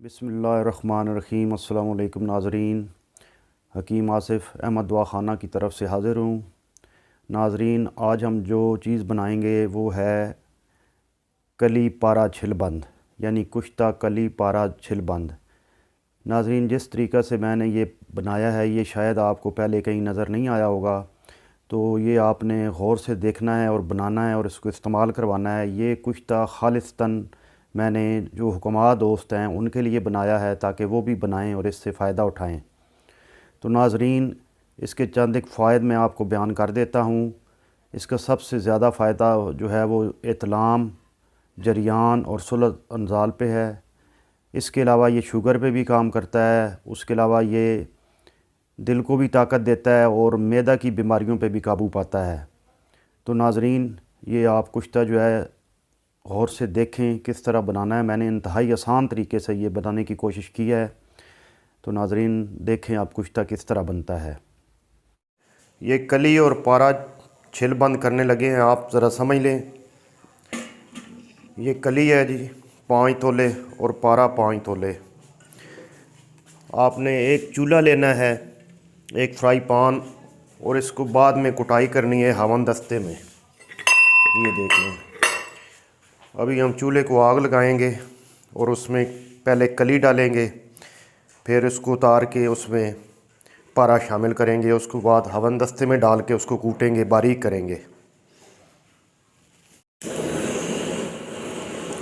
बिस्मिल्लाहिर्रहमानिर्रहीम। अस्सलामु अलैकुम नाज़रीन, हकीम आसिफ़ अहमद दवाख़ाना की तरफ़ से हाज़िर हूँ। नाज़रीन, आज हम जो चीज़ बनाएंगे वो है कली पारा छिलबंद, यानी कुश्ता कली पारा छिलबंद। नाज़रीन, जिस तरीक़ा से मैंने ये बनाया है ये शायद आपको पहले कहीं नज़र नहीं आया होगा, तो ये आपने गौर से देखना है और बनाना है और इसको इस्तेमाल करवाना है। ये कुश्ता खालिस्तन मैंने जो हुक्मा दोस्त हैं उनके लिए बनाया है ताकि वो भी बनाएं और इससे फ़ायदा उठाएं। तो नाज़रीन, इसके चंद एक फ़ायदे मैं आपको बयान कर देता हूँ। इसका सबसे ज़्यादा फ़ायदा जो है वो इतलाम, जरियान और सुलत अंजाल पे है। इसके अलावा ये शुगर पे भी काम करता है। उसके अलावा ये दिल को भी ताकत देता है और मैदा की बीमारियों पे भी काबू पाता है। तो नाज़रीन, ये आप कुश्ता जो है गौर से देखें किस तरह बनाना है। मैंने इंतहाई आसान तरीके से ये बनाने की कोशिश की है। तो नाज़रीन, देखें आप कुश्ता किस तरह बनता है। ये कली और पारा छिल बंद करने लगे हैं, आप ज़रा समझ लें। ये कली है जी 5 तोले और पारा 5 तोले। आपने एक चूल्हा लेना है, एक फ्राई पान, और इसको बाद में कुटाई करनी है हवन दस्ते में। ये देख लें, अभी हम चूल्हे को आग लगाएंगे और उसमें पहले कली डालेंगे, फिर उसको उतार के उसमें पारा शामिल करेंगे। उसके बाद हवन दस्ते में डाल के उसको कूटेंगे, बारीक करेंगे।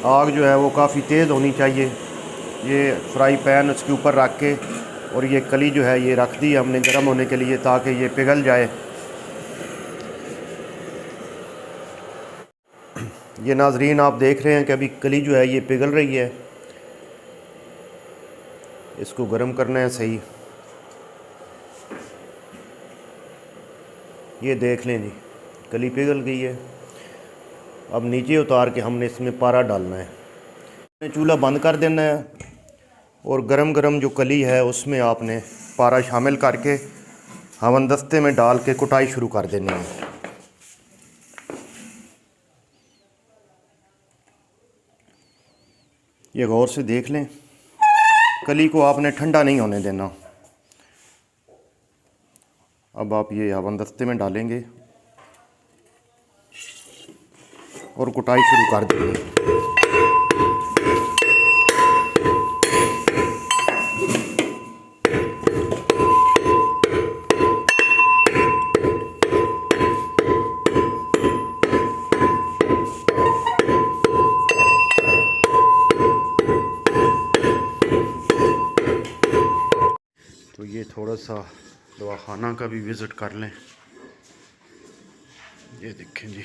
आग जो है वो काफ़ी तेज़ होनी चाहिए। ये फ्राई पैन उसके ऊपर रख के और ये कली जो है ये रख दी हमने गर्म होने के लिए ताकि ये पिघल जाए। ये नाज़रीन, आप देख रहे हैं कि अभी कली जो है ये पिघल रही है। इसको गर्म करना है सही। ये देख लें जी, कली पिघल गई है। अब नीचे उतार के हमने इसमें पारा डालना है। चूल्हा बंद कर देना है और गरम गरम जो कली है उसमें आपने पारा शामिल करके हवन दस्ते में डाल के कुटाई शुरू कर देनी है। ये गौर से देख लें, कली को आपने ठंडा नहीं होने देना। अब आप ये हवन दस्ते में डालेंगे और कुटाई शुरू कर देंगे। तो ये थोड़ा सा दवाखाना का भी विज़िट कर लें। ये देखें जी,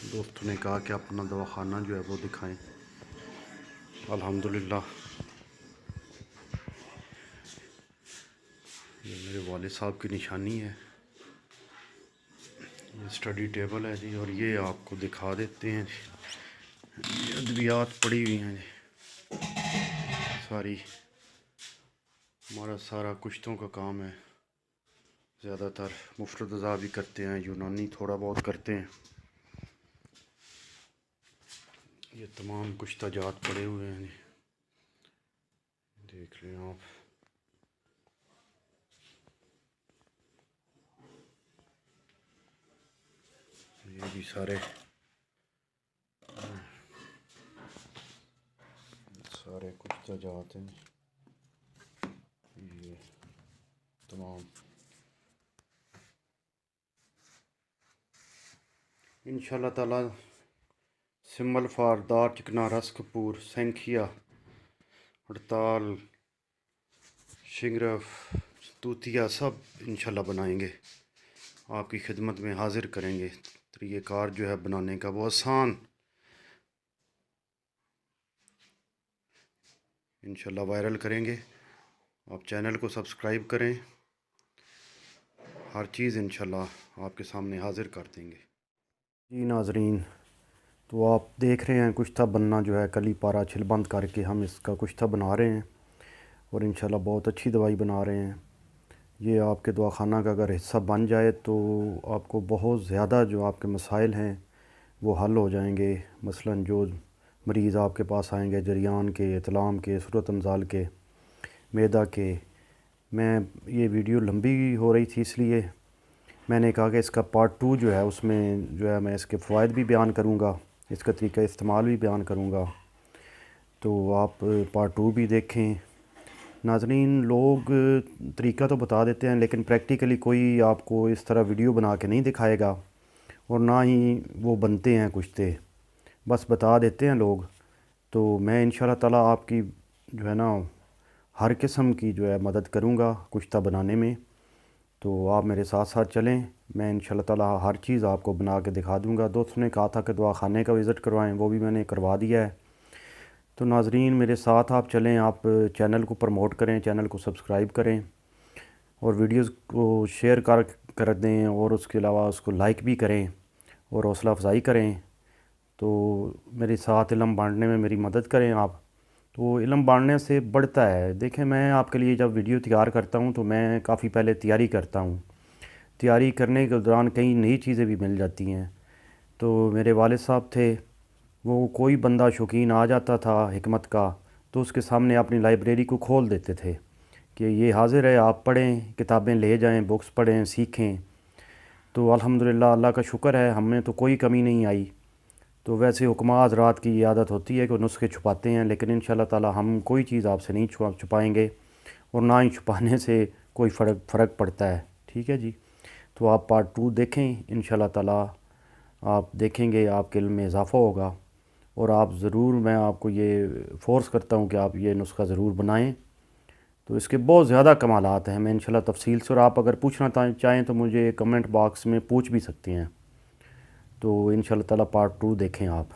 दोस्तों ने कहा कि अपना दवाखाना जो है वो दिखाएं। अल्हम्दुलिल्लाह, ये मेरे वालिद साहब की निशानी है। ये स्टडी टेबल है जी, और ये आपको दिखा देते हैं जी, अद्वियात पड़ी हुई हैं जी सारी। हमारा सारा कुश्तों का काम है, ज़्यादातर मुफ़रद अज़ा भी करते हैं, यूनानी थोड़ा बहुत करते हैं। ये तमाम कुश्ता जात पड़े हुए हैं जी, देख लें आप। ये भी सारे कुश्ता जात हैं। ये तमाम इंशाल्लाह ताला सिम्बल फार दार चिकना रस कपूर सैंखिया हड़ताल शिंगरफ तूतिया सब इंशाल्लाह बनाएंगे, आपकी खिदमत में हाज़िर करेंगे। तरीक़ेकार जो है बनाने का वो आसान, इंशाल्लाह वायरल करेंगे। आप चैनल को सब्सक्राइब करें, हर चीज़ इंशाल्लाह आपके सामने हाज़िर कर देंगे। जी नाज़रीन, तो आप देख रहे हैं कुश्ता बनना जो है कली पारा छिलबंद करके हम इसका कुश्ता बना रहे हैं और इंशाल्लाह बहुत अच्छी दवाई बना रहे हैं। ये आपके दवाखाना का अगर हिस्सा बन जाए तो आपको बहुत ज़्यादा जो आपके मसाइल हैं वो हल हो जाएंगे। मसलन जो मरीज़ आपके पास आएंगे जरियान के, इतलाम के, सूरत अंजाल के, मैदा के। मैं ये वीडियो लंबी हो रही थी इसलिए मैंने कहा कि इसका पार्ट 2 जो है उसमें जो है मैं इसके फ़वाइद भी बयान करूँगा, इसका तरीका इस्तेमाल भी बयान करूँगा, तो आप पार्ट 2 भी देखें। नाज़रीन, लोग तरीका तो बता देते हैं लेकिन प्रैक्टिकली कोई आपको इस तरह वीडियो बना के नहीं दिखाएगा और ना ही वो बनते हैं कुश्ते, बस बता देते हैं लोग। तो मैं इंशाल्लाह ताला आपकी जो है ना हर किस्म की जो है मदद करूँगा कुश्ता बनाने में। तो आप मेरे साथ साथ चलें, मैं इंशाल्लाह ताला हर चीज़ आपको बना के दिखा दूँगा। दोस्तों ने कहा था कि दुआ खाने का विज़िट करवाएं, वो भी मैंने करवा दिया है। तो नाज़रीन मेरे साथ आप चलें, आप चैनल को प्रमोट करें, चैनल को सब्सक्राइब करें और वीडियोज़ को शेयर कर दें और उसके अलावा उसको लाइक भी करें और हौसला अफजाई करें। तो मेरे साथ इल्म बांटने में मेरी मदद करें आप। तो इल्म बांटने से बढ़ता है। देखें, मैं आपके लिए जब वीडियो तैयार करता हूँ तो मैं काफ़ी पहले तैयारी करता हूँ। तैयारी करने के दौरान कई नई चीज़ें भी मिल जाती हैं। तो मेरे वालिद साहब थे, वो कोई बंदा शौकीन आ जाता था हिकमत का तो उसके सामने अपनी लाइब्रेरी को खोल देते थे कि ये हाज़िर है, आप पढ़ें, किताबें ले जाएं, बुक्स पढ़ें, सीखें। तो अल्हम्दुलिल्लाह, अल्लाह का शुक्र है, हमें तो कोई कमी नहीं आई। तो वैसे हुक्मा हज़रात की ये आदत होती है कि नुस्खे छुपाते हैं, लेकिन इंशाल्लाह ताला हम कोई चीज़ आपसे नहीं छुपाएंगे और ना ही छुपाने से कोई फ़र्क पड़ता है। ठीक है जी। तो आप पार्ट 2 देखें, इंशाल्लाह ताला आप देखेंगे आपके इल्म में इजाफ़ा होगा और आप ज़रूर, मैं आपको ये फ़ोर्स करता हूँ कि आप ये नुस्खा ज़रूर बनाएं। तो इसके बहुत ज़्यादा कमालात हैं, मैं इंशाल्लाह तफसील से, और आप अगर पूछना चाहें तो मुझे कमेंट बॉक्स में पूछ भी सकते हैं। तो इंशाल्लाह ताला पार्ट 2 देखें आप।